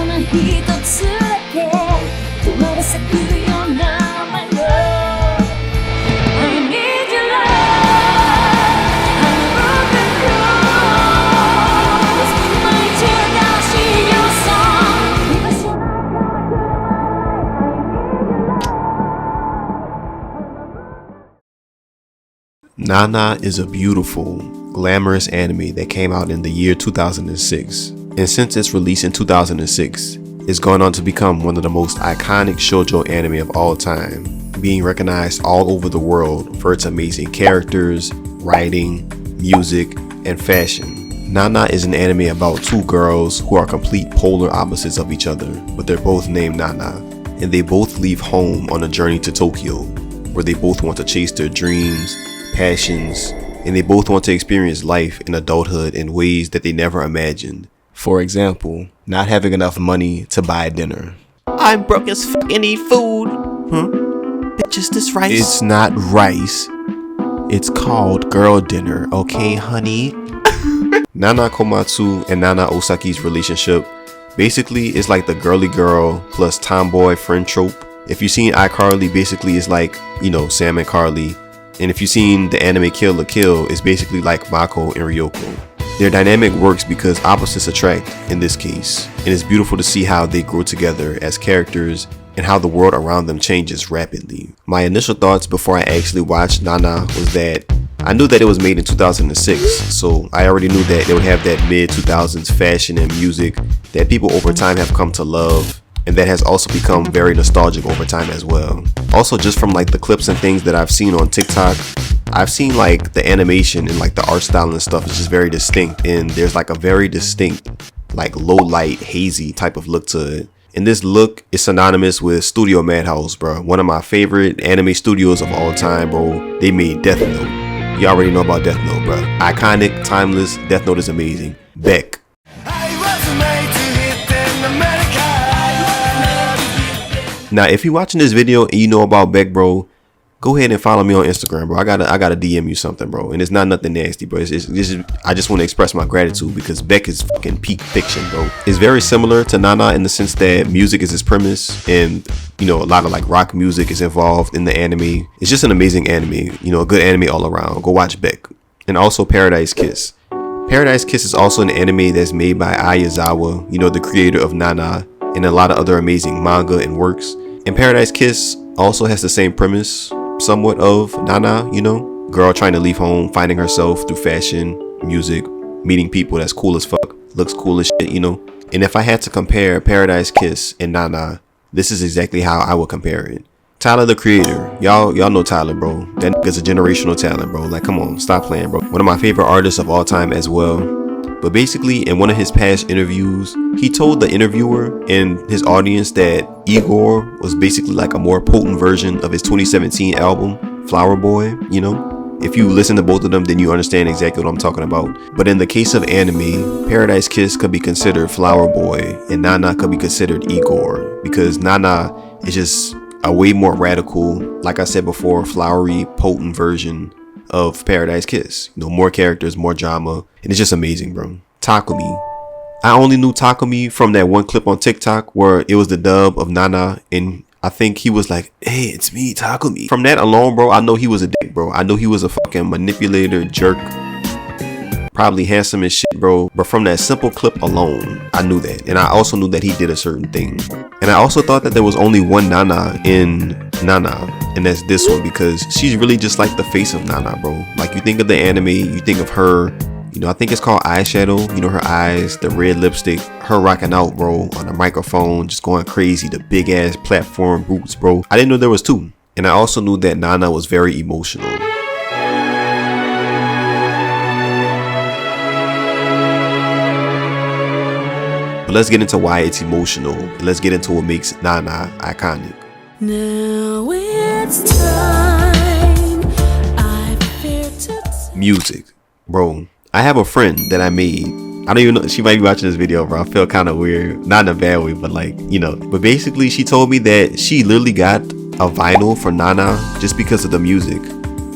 の一つだけ止まら咲くような My love I need your love I'm broken rose My teardrops see your song 居場所なくなくNana is a beautiful, glamorous anime that came out in the year 2006, and since its release in 2006, it's gone on to become one of the most iconic shoujo anime of all time, being recognized all over the world for its amazing characters, writing, music, and fashion. Nana is an anime about two girls who are complete polar opposites of each other, but they're both named Nana, and they both leave home on a journey to Tokyo, where they both want to chase their dreams, passions, and they both want to experience life in adulthood in ways that they never imagined. For example, not having enough money to buy dinner. I'm broke as fuck and need food. Bitch, is this rice? It's not rice. It's called girl dinner, okay, honey? Nana Komatsu and Nana Osaki's relationship basically is like the girly girl plus tomboy friend trope. If you've seen iCarly, basically it's like, you know, Sam and Carly. And if you've seen the anime Kill la Kill, it's basically like Mako and Ryoko. Their dynamic works because opposites attract in this case, and it's beautiful to see how they grow together as characters and how the world around them changes rapidly. My initial thoughts before I actually watched Nana was that I knew that it was made in 2006, so I already knew that they would have that mid-2000s fashion and music that people over time have come to love, and that has also become very nostalgic over time as well. Also, just from like the clips and things that I've seen on TikTok, I've seen like the animation and like the art style and stuff is just very distinct, and there's like a very distinct like low light hazy type of look to it. And this look is synonymous with Studio Madhouse, bro. One of my favorite anime studios of all time, bro. They made Death Note. You already know about Death Note, bro. Iconic, timeless. Death Note is amazing. Beck. Now, if you're watching this video and you know about Beck, bro, go ahead and follow me on Instagram, bro. I gotta DM you something, bro. And it's not nothing nasty, bro. I just want to express my gratitude because Beck is fucking peak fiction, bro. It's very similar to Nana in the sense that music is its premise, and you know, a lot of like rock music is involved in the anime. It's just an amazing anime, you know, a good anime all around. Go watch Beck. And also Paradise Kiss. Paradise Kiss is also an anime that's made by Ayazawa, you know, the creator of Nana and a lot of other amazing manga and works. And Paradise Kiss also has the same premise somewhat of Nana, you know, girl trying to leave home, finding herself through fashion, music, meeting people that's cool as fuck, looks cool as shit, you know. And if I had to compare Paradise Kiss and Nana, this is exactly how I would compare it. Tyler, the creator, y'all know Tyler, bro. That nigga's a generational talent, bro. Like, come on, stop playing, bro. One of my favorite artists of all time as well. But basically, in one of his past interviews, he told the interviewer and his audience that Igor was basically like a more potent version of his 2017 album, Flower Boy, you know? If you listen to both of them, then you understand exactly what I'm talking about. But in the case of anime, Paradise Kiss could be considered Flower Boy, and Nana could be considered Igor, because Nana is just a way more radical, like I said before, flowery, potent version of Paradise Kiss. You know, more characters, more drama, and it's just amazing, bro. Takumi. I only knew Takumi from that one clip on TikTok where it was the dub of Nana, and I think he was like, hey, it's me, Takumi. From that alone, bro, I know he was a dick, bro. I know he was a fucking manipulator, jerk, probably handsome as shit, bro. But from that simple clip alone, I knew that. And I also knew that he did a certain thing. And I also thought that there was only one Nana in Nana, and that's this one, because she's really just like the face of Nana, bro. Like, you think of the anime, you think of her, you know, I think it's called eyeshadow, you know, her eyes, the red lipstick, her rocking out, bro, on a microphone, just going crazy, the big ass platform boots, bro. I didn't know there was two. And I also knew that Nana was very emotional. But let's get into why it's emotional. Let's get into what makes Nana iconic. Now it's time. I fear to Music, bro. I have a friend that I made. I don't even know, she might be watching this video, bro. I feel kind of weird, not in a bad way, but like, you know. But basically, she told me that she literally got a vinyl for Nana just because of the music.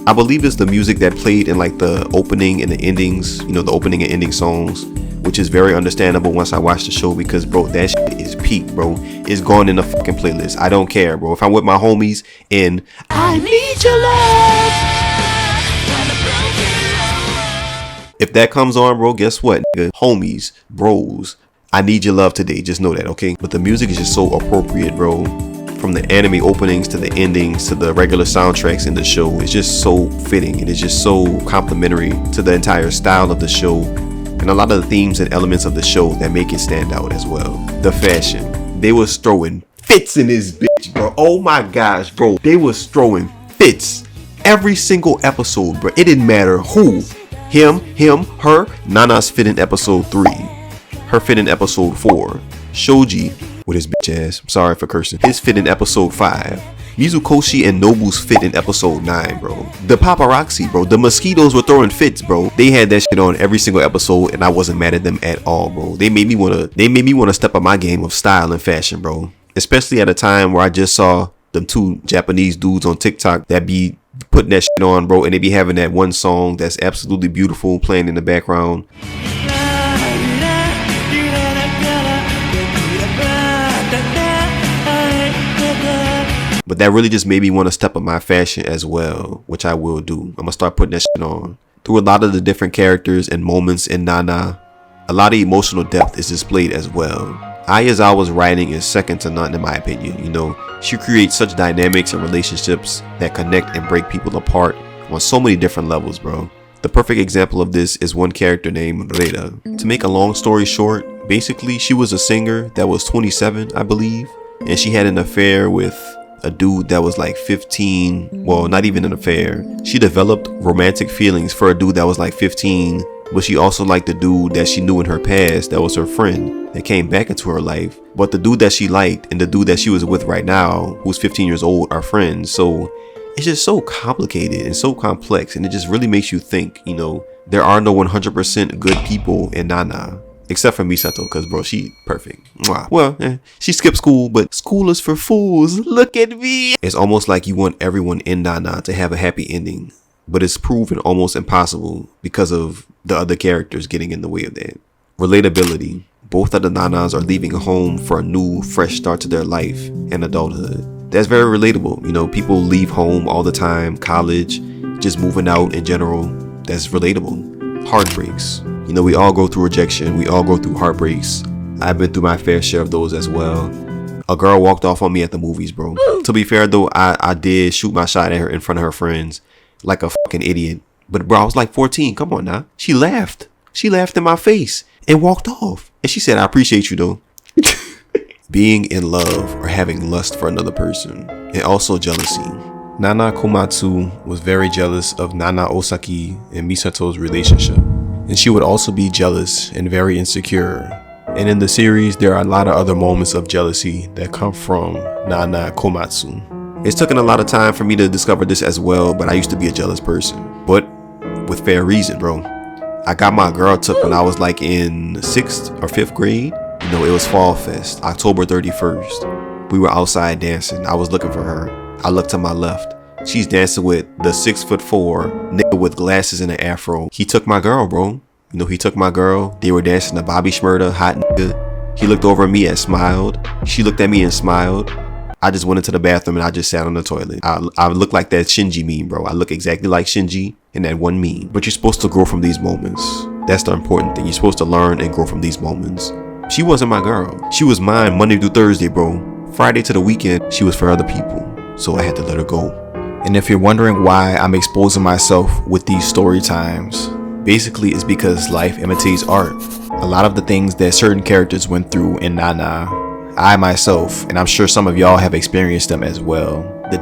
I believe it's the music that played in like the opening and the endings, you know, the opening and ending songs, which is very understandable once I watched the show, because bro, that shit is peak, bro. It's going in the fucking playlist. I don't care, bro. If I'm with my homies and I need your love, if that comes on, bro, guess what, nigga? Homies, bros, I need your love today. Just know that, okay? But the music is just so appropriate, bro. From the anime openings to the endings to the regular soundtracks in the show, it's just so fitting and it's just so complimentary to the entire style of the show and a lot of the themes and elements of the show that make it stand out as well. The fashion, they was throwing fits in this bitch, bro. Oh my gosh, bro, they was throwing fits every single episode, bro. It didn't matter who, him, her. Nana's fit in episode 3, her fit in episode 4, Shoji with his bitch ass, I'm sorry for cursing, his fit in episode 5, Mizukoshi and Nobu's fit in episode 9, bro. The paparazzi, bro, the mosquitoes were throwing fits, bro. They had that shit on every single episode and I wasn't mad at them at all, bro. They made me wanna step up my game of style and fashion, bro. Especially at a time where I just saw them 2 Japanese dudes on TikTok that be putting that shit on, bro, and they be having that one song that's absolutely beautiful playing in the background. But that really just made me want to step up my fashion as well, which I will do. I'm gonna start putting that shit on. Through a lot of the different characters and moments in Nana, a lot of emotional depth is displayed as well. Ayazawa's writing is second to none in my opinion. You know, she creates such dynamics and relationships that connect and break people apart on so many different levels, bro. The perfect example of this is one character named Reda. To make a long story short, basically she was a singer that was 27, I believe, and she had an affair with a dude that was like 15. Well, not even an affair. She developed romantic feelings for a dude that was like 15, but she also liked the dude that she knew in her past that was her friend that came back into her life. But the dude that she liked and the dude that she was with right now, who's 15 years old, are friends. So it's just so complicated and so complex, and it just really makes you think, you know, there are no 100% good people in Nana. Except for Misato, because, bro, she perfect. Mwah. Well, she skipped school, but school is for fools. Look at me. It's almost like you want everyone in Nana to have a happy ending, but it's proven almost impossible because of the other characters getting in the way of that. Relatability. Both of the Nanas are leaving home for a new, fresh start to their life and adulthood. That's very relatable. You know, people leave home all the time, college, just moving out in general. That's relatable. Heartbreaks. You know, we all go through rejection. We all go through heartbreaks. I've been through my fair share of those as well. A girl walked off on me at the movies, bro. To be fair, though, I did shoot my shot at her in front of her friends like a fucking idiot. But, bro, I was like 14. Come on now. She laughed. She laughed in my face and walked off. And she said, I appreciate you, though. Being in love or having lust for another person, and also jealousy. Nana Komatsu was very jealous of Nana Osaki and Misato's relationship. And she would also be jealous and very insecure. And in the series, there are a lot of other moments of jealousy that come from Nana Komatsu. It's taken a lot of time for me to discover this as well, but I used to be a jealous person. But with fair reason, bro. I got my girl took when I was like in 6th or 5th grade. You know, it was Fall Fest, October 31st. We were outside dancing. I was looking for her. I looked to my left. She's dancing with the 6'4" nigga with glasses and an afro. He took my girl, bro. You know, he took my girl. They were dancing to Bobby Shmurda, hot nigga. He looked over at me and smiled. She looked at me and smiled. I just went into the bathroom and I just sat on the toilet. I look like that Shinji meme, bro. I look exactly like Shinji in that one meme. But you're supposed to grow from these moments. That's the important thing. You're supposed to learn and grow from these moments. She wasn't my girl. She was mine Monday through Thursday, bro. Friday to the weekend, she was for other people. So I had to let her go. And if you're wondering why I'm exposing myself with these story times, basically it's because life imitates art. A lot of the things that certain characters went through in Nana, I myself, and I'm sure some of y'all have experienced them as well. The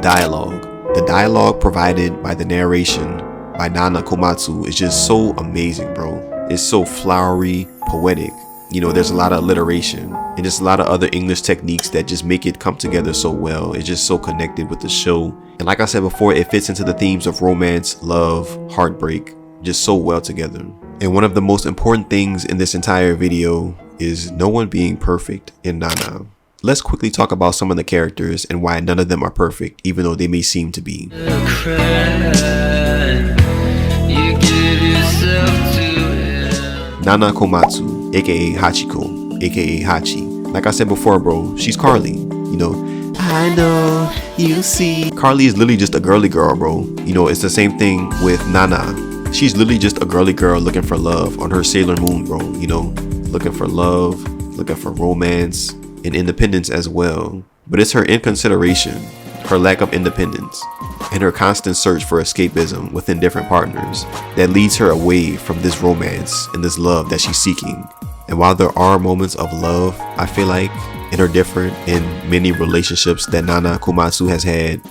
dialogue provided by the narration by Nana Komatsu is just so amazing, bro. It's so flowery, poetic. You know, there's a lot of alliteration and just a lot of other English techniques that just make it come together so well. It's just so connected with the show. And like I said before, it fits into the themes of romance, love, heartbreak, just so well together. And one of the most important things in this entire video is no one being perfect in Nana. Let's quickly talk about some of the characters and why none of them are perfect, even though they may seem to be. Nana Komatsu, aka Hachiko, aka Hachi. Like I said before, bro, she's Carly, you know. I know you see. Carly is literally just a girly girl, bro. You know, it's the same thing with Nana. She's literally just a girly girl looking for love on her Sailor Moon, bro. You know, looking for love, looking for romance and independence as well. But it's her inconsideration, her lack of independence, and her constant search for escapism within different partners that leads her away from this romance and this love that she's seeking. And while there are moments of love, I feel like, and are different in many relationships that Nana Komatsu has had,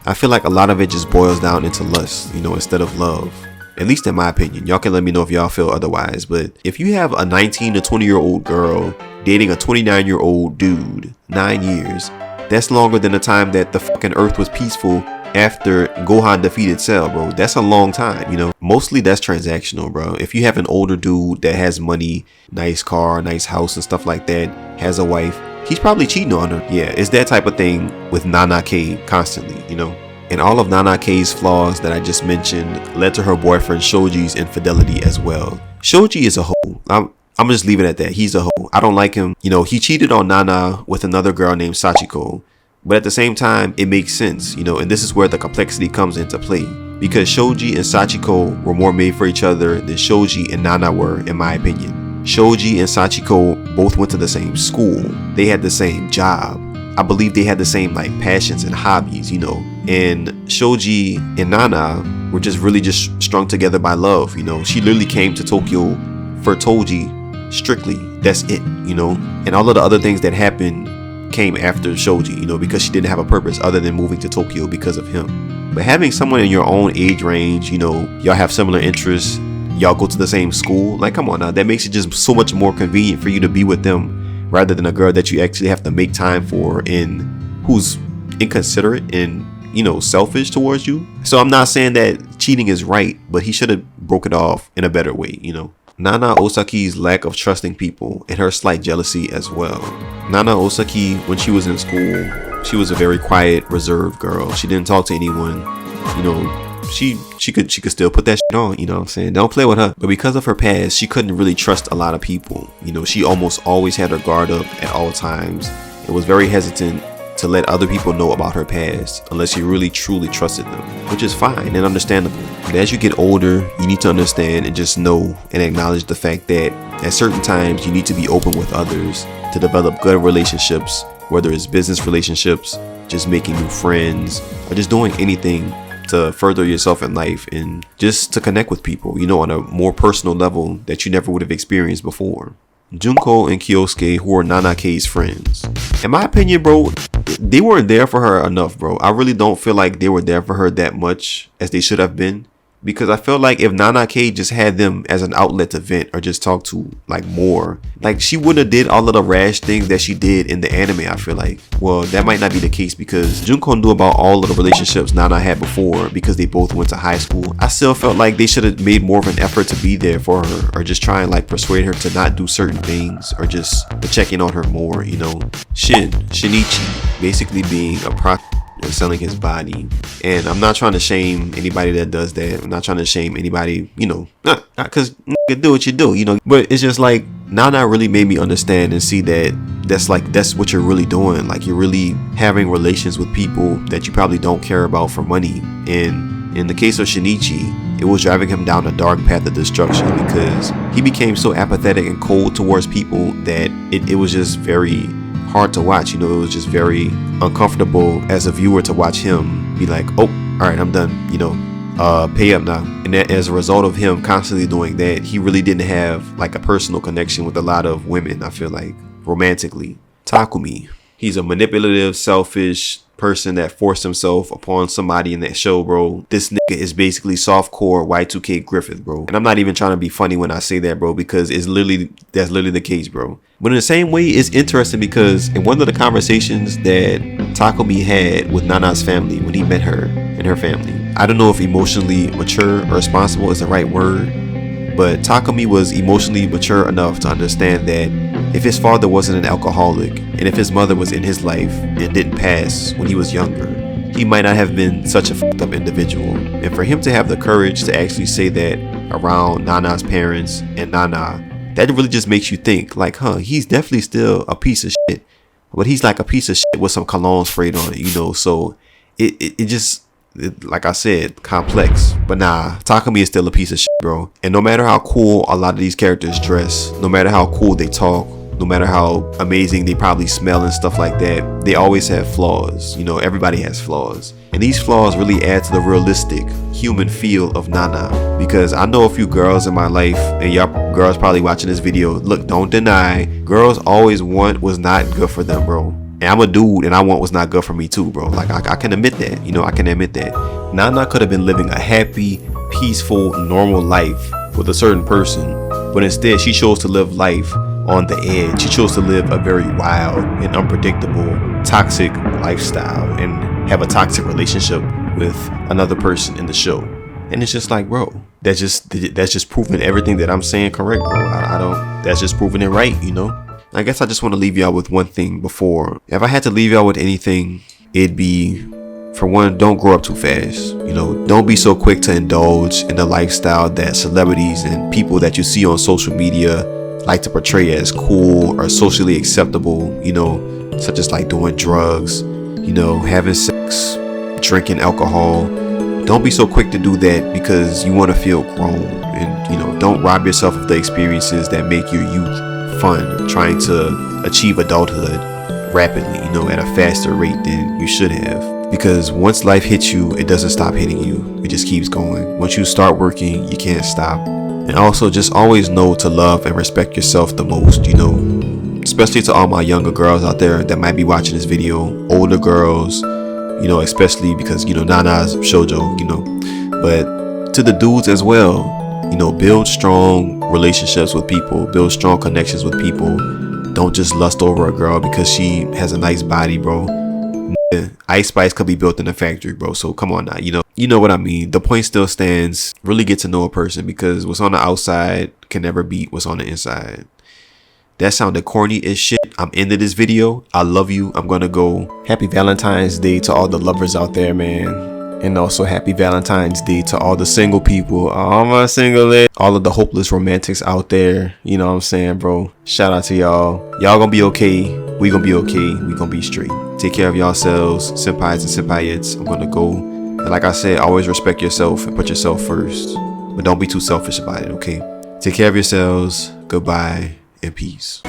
I feel like a lot of it just boils down into lust, you know, instead of love. At least in my opinion. Y'all can let me know if y'all feel otherwise. But if you have a 19 to 20-year-old girl dating a 29-year-old dude, 9 years, that's longer than the time that the fucking earth was peaceful after Gohan defeated Cell, bro. That's a long time, you know. Mostly that's transactional, bro. If you have an older dude that has money, nice car, nice house and stuff like that, has a wife, he's probably cheating on her. Yeah, it's that type of thing with Nana K constantly, you know. And all of Nana K's flaws that I just mentioned led to her boyfriend Shoji's infidelity as well. Shoji is a hoe. I'm gonna just leave it at that. He's a hoe. I don't like him. You know, he cheated on Nana with another girl named Sachiko. But at the same time, it makes sense, you know, and this is where the complexity comes into play. Because Shoji and Sachiko were more made for each other than Shoji and Nana were, in my opinion. Shoji and Sachiko both went to the same school. They had the same job. I believe they had the same like passions and hobbies, you know. And Shoji and Nana were just really just strung together by love, you know. She literally came to Tokyo for Toji strictly. That's it, you know. And all of the other things that happened came after Shoji, you know, because she didn't have a purpose other than moving to Tokyo because of him. But having someone in your own age range, you know, y'all have similar interests, y'all go to the same school, like come on now, that makes it just so much more convenient for you to be with them rather than a girl that you actually have to make time for and who's inconsiderate and, you know, selfish towards you. So I'm not saying that cheating is right, but he should have broke it off in a better way, you know. Nana Osaki's lack of trusting people and her slight jealousy as well. Nana Osaki, when she was in school, she was a very quiet, reserved girl. She didn't talk to anyone. You know, she could still put that shit on, you know what I'm saying? Don't play with her. But because of her past, she couldn't really trust a lot of people. You know, she almost always had her guard up at all times. It was very hesitant to let other people know about her past unless she really truly trusted them, which is fine and understandable. But as you get older, you need to understand and just know and acknowledge the fact that at certain times you need to be open with others to develop good relationships, whether it's business relationships, just making new friends, or just doing anything to further yourself in life and just to connect with people, you know, on a more personal level that you never would have experienced before. Junko and Kyosuke, who are Nana K's friends. In my opinion, bro, they weren't there for her enough, bro. I really don't feel like they were there for her that much as they should have been. Because I feel like if Nana K just had them as an outlet to vent or just talk to like more, like she wouldn't have did all of the rash things that she did in the anime, I feel like. Well, that might not be the case because Junko knew about all of the relationships Nana had before because they both went to high school. I still felt like they should have made more of an effort to be there for her or just try and like persuade her to not do certain things or just to check in on her more, you know. Shinichi basically being a prostitute and selling his body. And I'm not trying to shame anybody that does that. I'm not trying to shame anybody, you know, because you do what you do, you know. But it's just like Nana really made me understand and see that that's what you're really doing. Like you're really having relations with people that you probably don't care about for money. And in the case of Shinichi, it was driving him down a dark path of destruction because he became so apathetic and cold towards people that it was just very hard to watch. You know, it was just very uncomfortable as a viewer to watch him be like, oh, all right, I'm done, you know, pay up now. And that, as a result of him constantly doing that, he really didn't have like a personal connection with a lot of women, I feel like, romantically. Takumi, he's a manipulative, selfish person that forced himself upon somebody in that show, bro. This nigga is basically softcore Y2K Griffith, bro. And I'm not even trying to be funny when I say that, bro, because that's literally the case, bro. But in the same way, it's interesting because in one of the conversations that Takumi had with Nana's family when he met her and her family, I don't know if emotionally mature or responsible is the right word, but Takumi was emotionally mature enough to understand that if his father wasn't an alcoholic and if his mother was in his life and didn't pass when he was younger, he might not have been such a fucked up individual. And for him to have the courage to actually say that around Nana's parents and Nana that really just makes you think like, huh, he's definitely still a piece of shit, but he's like a piece of shit with some cologne sprayed on it, you know. So it just, like I said, complex. But nah, Takumi is still a piece of shit, bro. And no matter how cool a lot of these characters dress, no matter how cool they talk, no matter how amazing they probably smell and stuff like that, they always have flaws. You know, everybody has flaws. And these flaws really add to the realistic human feel of Nana. Because I know a few girls in my life, and y'all girls probably watching this video, look, don't deny, girls always want what's not good for them, bro. And I'm a dude and I want what's not good for me too, bro. Like I can admit that, you know, I can admit that. Nana could have been living a happy, peaceful, normal life with a certain person, but instead she chose to live life on the edge. She chose to live a very wild and unpredictable, toxic lifestyle and have a toxic relationship with another person in the show. And it's just like, bro, that's just proving everything that I'm saying correct, bro. I don't, that's just proving it right, you know. I guess I just want to leave y'all with one thing before. If I had to leave y'all with anything, it'd be, for one, don't grow up too fast. You know, don't be so quick to indulge in the lifestyle that celebrities and people that you see on social media like to portray as cool or socially acceptable, you know, such as like doing drugs, you know, having sex, drinking alcohol. Don't be so quick to do that because you want to feel grown. And, you know, don't rob yourself of the experiences that make your youth fun, trying to achieve adulthood rapidly, you know, at a faster rate than you should have. Because once life hits you, it doesn't stop hitting you. It just keeps going. Once you start working, you can't stop. And also just always know to love and respect yourself the most, you know, especially to all my younger girls out there that might be watching this video, older girls, you know, especially because, you know, Nana's Shoujo, you know, but to the dudes as well, you know, build strong relationships with people, build strong connections with people. Don't just lust over a girl because she has a nice body, bro. Ice Spice could be built in a factory, bro. So come on now, you know what I mean. The point still stands. Really get to know a person, because what's on the outside can never beat what's on the inside. That sounded corny as shit. I'm into this video. I love you. I'm gonna go. Happy Valentine's Day to all the lovers out there, man. And also happy Valentine's Day to all the single people, all my single ladies, all of the hopeless romantics out there. You know what I'm saying, bro? Shout out to y'all. Y'all gonna be okay. We gonna be okay. We gonna be straight. Take care of yourselves, senpais and senpaiettes. I'm gonna go. And like I said, always respect yourself and put yourself first. But don't be too selfish about it, okay? Take care of yourselves. Goodbye and peace.